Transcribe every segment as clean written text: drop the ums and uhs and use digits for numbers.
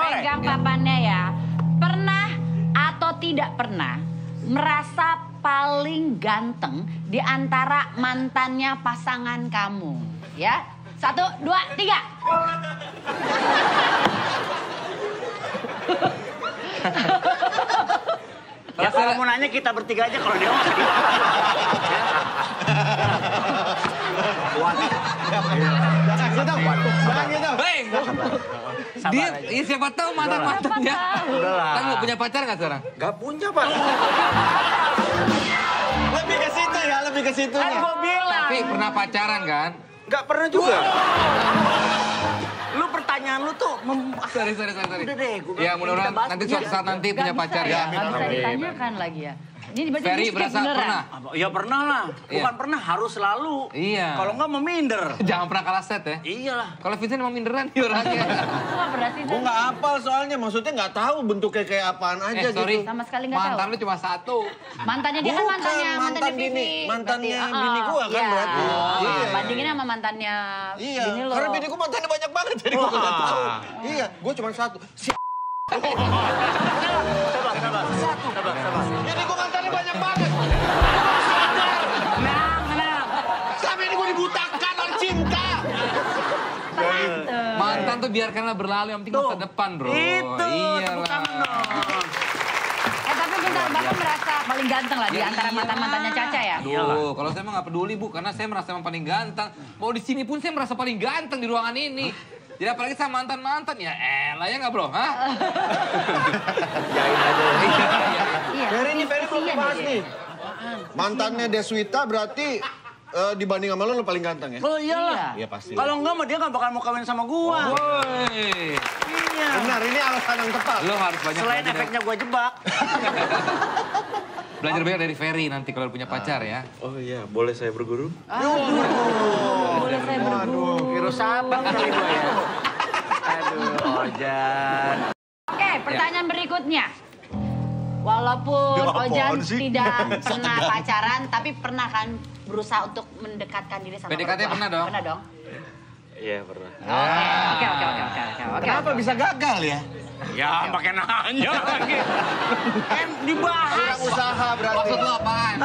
pegang papannya ya. Pernah atau tidak pernah merasa paling ganteng di antara mantannya pasangan kamu? Ya, 1, 2, 3. Ya kalau mau nanya kita bertiga aja, kalau dia mau sedih. Jangan gitu. Hei, dia siapa tahu mantan-mantannya. Udahlah. Kan lu punya pacar nggak sekarang? Gak punya, Pak. Lebih ke situ ya, lebih ke situnya. Kan gue bilang. Tapi pernah pacaran kan? Gak pernah juga. Lu pertanyaan lu tuh Sorry. Udah deh, gue Ya mudah-mudahan nanti suatu saat nanti punya pacar ya. Nggak bisa ditanyakan lagi ya. Ini berarti Ferry skip berasa beneran. pernah? Ya pernah lah. Bukan pernah, harus selalu. Iya. Kalau enggak meminder. Jangan pernah kalah set ya. Iyalah. Kalau Vincent emang minderan dia orangnya. Aku nggak pernah sih. Gue gak hafal soalnya, maksudnya gak tahu bentuknya kayak apaan aja Sorry. gitu. Sama sekali nggak tahu. Mantan lu cuma satu. Mantannya dia kan Bukan, mantannya mantan Vivi. bini. Mantannya Berarti, bini gua kan iya. berarti. Iya. Bandingin sama mantannya Iya, bini lo. karena bini gue mantannya banyak banget, jadi gue gak tahu. Iya, gue cuma satu. Sabar. Jadi gue mantannya banyak banget. Tenang. Selama ini gue dibutakan oleh cinta. Mantan tuh biarkanlah berlalu, yang penting masa depan bro. Itu, Iyalah. tepuk tangan dong. Tapi bentar, Bapak merasa paling ganteng lah di antara mantan-mantannya Caca ya? Aduh, kalau saya mah nggak peduli Bu, karena saya merasa emang paling ganteng. Mau di sini pun saya merasa paling ganteng di ruangan ini. Jadi apalagi sama mantan-mantan, ya elah ya nggak bro? Hah? Jain aja. Iya. Ferry belum Kasian dibahas dia. nih. Mantannya Deswita berarti dibanding sama lu paling ganteng ya? Oh iyalah. Iya pasti. Kalau enggak mah dia nggak bakal mau kawin sama gua. Woi, Iya. Benar, ini alasan yang tepat. lo harus banyak Selain belajar, efeknya gua jebak. belajar banyak dari Ferry nanti kalau punya pacar ya. Oh iya, boleh saya berguru? Boleh saya berguru. Kira sabang kali gua ya. Aduh, Ojan. Oke, pertanyaan berikutnya. Walaupun Ya, apaan Ojan sih? tidak pernah pacaran, tapi pernah kan berusaha untuk mendekatkan diri sama PDKT perempuan? pernah dong? Pernah dong. Iya, pernah. Oke. Kenapa bisa gagal ya? Ya, pakai nanya lagi. Kan dibahas. Kurang usaha berarti. Maksud lo apaan?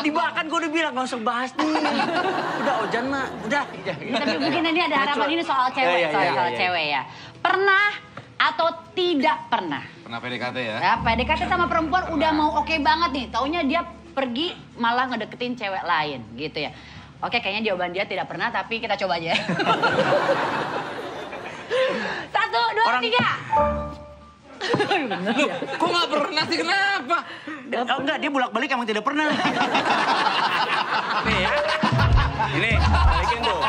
Dibahas kan gua udah bilang nggak usah bahas nih. Udah Ojan mah, udah. Tapi mungkin ini ada harapan ini soal cewek, Iya, soal cewek ya. Pernah atau tidak pernah? Pernah PDKT ya? Ya, PDKT sama perempuan udah mau oke banget nih. Taunya dia pergi malah ngedeketin cewek lain gitu ya. Oke, kayaknya jawaban dia tidak pernah, tapi kita coba aja. 1, 2, 3. Loh, kok nggak pernah sih, kenapa? Oh, enggak, dia bolak-balik emang tidak pernah. Nih ya. Ini, balikin tuh.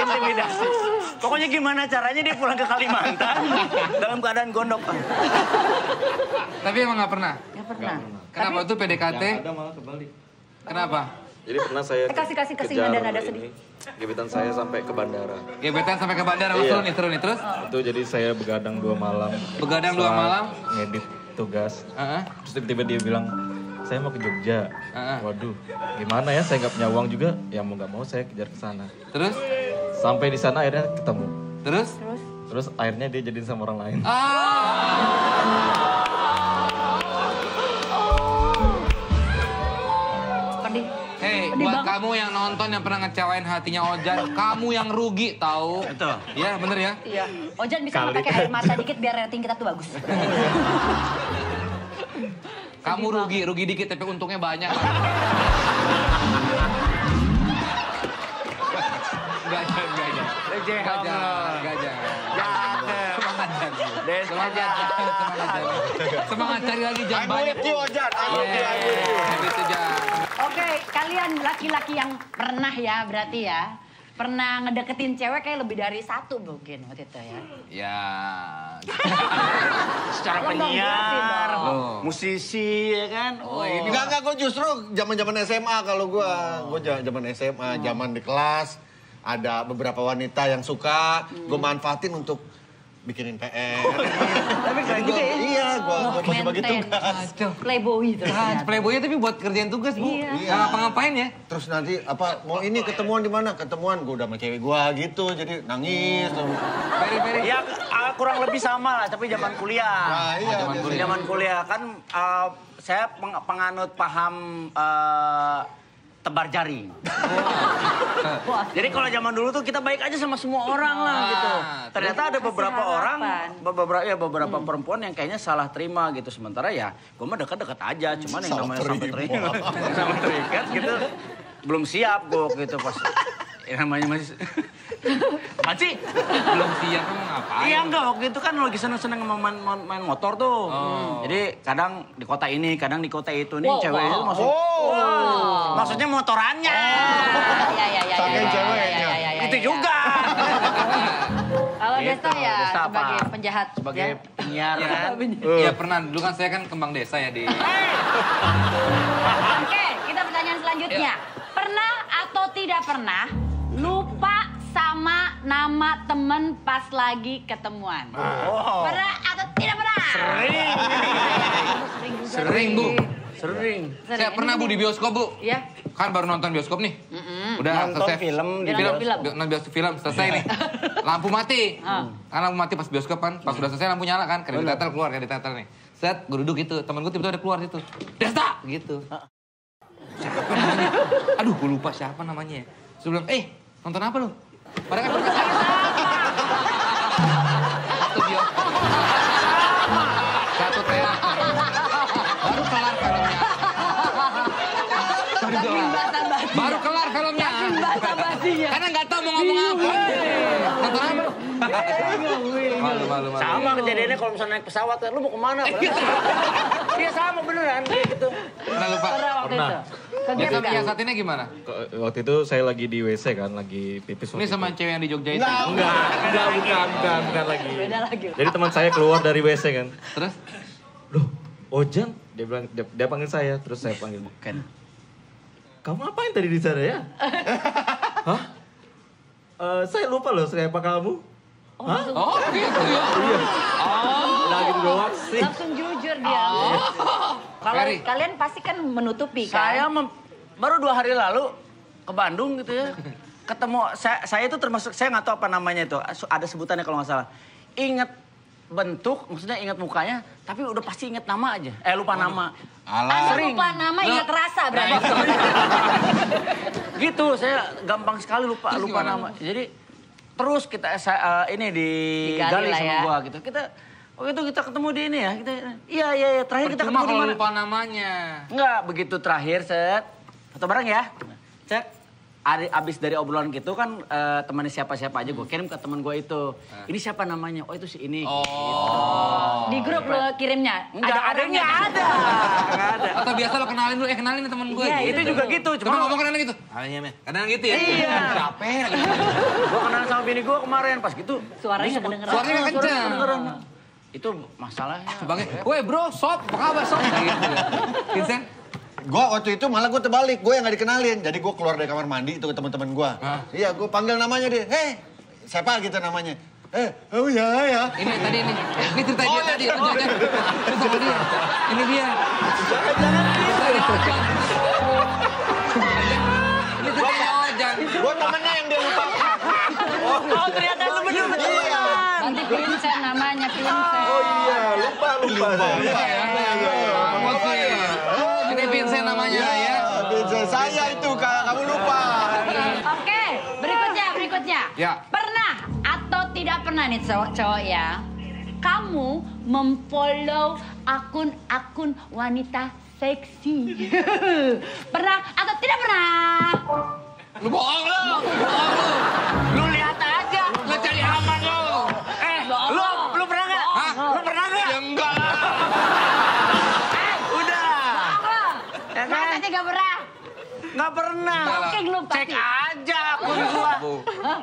Intimidasi. Pokoknya gimana caranya dia pulang ke Kalimantan dalam keadaan gondok. Tapi emang nggak pernah? Ya pernah. Kenapa tuh PDKT? Ada malah kebalik. Kenapa? Jadi pernah saya Kasih kejar nada-nada ini, gebetan saya sampai ke bandara. Gebetan sampai ke bandara, Iya. seru nih, terus? Itu jadi saya begadang 2 malam. Begadang 2 Setelah malam? Ngedit tugas. Heeh. Terus tiba-tiba dia bilang, saya mau ke Jogja. Heeh. Waduh, gimana ya, saya nggak punya uang juga. Ya mau nggak mau saya kejar ke sana. Terus? Sampai di sana akhirnya ketemu. Terus? Terus akhirnya dia jadiin sama orang lain. Pedih. Hei, Pedih buat banget. kamu yang nonton yang pernah ngecewain hatinya Ojan, kamu yang rugi tahu. Betul. Iya, bener ya? Iya. Ojan bisa nggak pakai air mata dikit biar rating kita tuh bagus. Kamu rugi dikit tapi untungnya banyak. Enggak jangan. Semangat cari lagi jam banyak. Ojan. Itu Jan. Oke, kalian laki-laki yang pernah ya berarti ya. Pernah ngedeketin cewek kayak lebih dari 1 mungkin waktu itu ya. Ya. Secara Lo dong, jelasin penyiar, dong. musisi ya kan. Oh, ini Enggak, gue justru zaman-zaman SMA kalau gue. Gue zaman SMA, zaman di kelas. Ada beberapa wanita yang suka, gue manfaatin untuk bikinin PR. Tapi keren juga ya. Iya, gua bagi-bagi tugas. Playboy itu. Playboy tapi buat kerjaan tugas, Bu. Iya. Nggak ngapa-ngapain ya. Terus nanti mau ini ketemuan di mana? Ketemuan gua udah sama cewek gua gitu. Jadi nangis. Peri. Ya kurang lebih sama lah, tapi zaman kuliah. Nah, iya. Zaman kuliah kan saya penganut paham tebar jaring. Jadi kalau zaman dulu tuh kita baik aja sama semua orang lah gitu. Ternyata ada beberapa orang, beberapa perempuan yang kayaknya salah terima gitu. Sementara ya gue mah dekat-dekat aja, cuman yang namanya sampai terikat gitu belum siap gue gitu pas. Ya namanya masih Panci Belum siap kamu ngapain? Iya enggak, waktu itu kan lagi seneng-seneng main motor tuh. Jadi kadang di kota ini, kadang di kota itu nih ceweknya tuh masuk. Maksudnya motorannya. Iya. Saking ceweknya. Itu juga. Kalau Desta ya Desta apa? sebagai penjahat. Sebagai ya. penyiar kan. Iya pernah, dulu kan saya kan kembang desa ya di... Oke, kita pertanyaan selanjutnya. Pernah atau tidak pernah lupa sama nama temen pas lagi ketemuan? Pernah atau tidak pernah? Sering, Bu. Sering. Saya pernah, Bu, di bioskop, Bu. Iya. Kan baru nonton bioskop nih. Udah Nonton selesai. film di Nonton film selesai nih. Lampu mati. Kan lampu mati pas bioskop kan. Pas udah selesai lampu nyala kan. Kredit teater keluar, kredit teater nih. Set, gue duduk gitu. Temen gue tiba-tiba ada keluar situ. Desta! Gitu. Siapa namanya? Aduh, gue lupa siapa namanya. Terus gue bilang, nonton apa lu? Padahal kan berkesan. Satu bioskop. Satu teater. Baru kelar filmnya. Baru kelar filmnya. Karena nggak tahu mau ngomong apa. Nonton apa lu? Malu. Sama kejadiannya kalau misalnya naik pesawat, lu mau kemana? Iya sama beneran kayak gitu. Pernah lupa? Pernah. Nyiasatinnya gimana? Waktu itu saya lagi di WC kan, lagi pipis. Ini sama cewek yang di Jogja itu? Bukan lagi. Beda lagi. Jadi teman saya keluar dari WC kan. Terus? Loh, Ojan? Dia bilang, dia panggil saya, terus saya panggil Ken. Kamu ngapain tadi di sana ya? Hah? Saya lupa loh, siapa kamu? Hah? Oh gitu ya? Iya. Nah gitu doang sih. Langsung jujur dia. Kalau Ferry. kalian pasti kan menutupi kan? Saya baru 2 hari lalu ke Bandung gitu ya. Ketemu, saya itu termasuk, saya nggak tahu apa namanya itu. Ada sebutannya kalau nggak salah. Ingat bentuk, maksudnya ingat mukanya, tapi udah pasti ingat nama aja. Lupa nama. Anda Sering. lupa nama, ingat rasa berarti. Gitu, saya gampang sekali lupa gimana? nama. Jadi terus kita ini Digali digali lah sama ya. gua gitu. Waktu itu kita ketemu di ini ya. Iya, terakhir kita Percuma ketemu di kalau mana? lupa namanya. Enggak, begitu terakhir set. Foto bareng ya. Set. Abis dari obrolan gitu kan temannya siapa-siapa aja gue kirim ke teman gue itu. Ini siapa namanya? Oh itu si ini. Di grup lo kirimnya? Enggak, adanya ada. Enggak ada. Atau biasa lo kenalin dulu, kenalin nih temen gue. Iya, Itu juga gitu. Cuma ngomong kadang gitu. Namanya men. Kadang gitu ya. Iya. Capek. Gue kenal sama bini gue kemarin pas gitu. Suaranya nggak kedengeran. Suaranya nggak kenceng. kedengeran. Itu masalahnya. Bang, weh bro, sob, apa kabar sob? Gitu. Vincent? Gua waktu itu malah gue terbalik, gue yang gak dikenalin. Jadi gue keluar dari kamar mandi itu ke teman-teman gue. Iya, gue panggil namanya dia. Hei, siapa gitu namanya? Oh ya. Ini tadi ini. Ini cerita dia tadi. Itu sama dia. Ini dia. Ini cerita Ojan. Gue temennya yang dia lupakan. Oh ternyata lu bener-bener. Iya. Nanti Vincent namanya, Vincent. Oh iya, lupa. Ini Vincent namanya ya. Vincent, saya itu Kak, kamu lupa. Oke, berikutnya. Ya. Pernah atau tidak pernah nih cowok ya, kamu memfollow akun-akun wanita seksi. Pernah atau tidak pernah? Lu bohong lu. Lu lihat aja. Lu cari aman lu. Lu pernah nggak? Hah? Lu pernah nggak? Ya enggak lah. Udah. Ya kan? Masa gak pernah? Nggak pernah. Oke, lu Cek pasti. aja akun gua.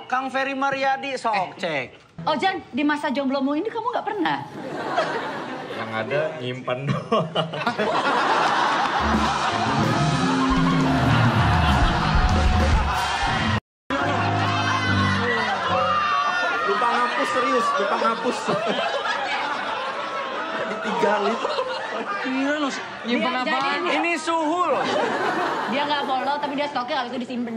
Kang Ferry Mariadi, sok cek. Ojan, di masa jomblomu ini kamu gak pernah? Yang ada nyimpan doang. Lupa ngapus serius. lupa ngapus. Ditinggalin. Gila lu. Nyimpen Dia- apaan? jadi- Ini suhu loh. Dia nggak follow tapi dia stoknya habis itu disimpen.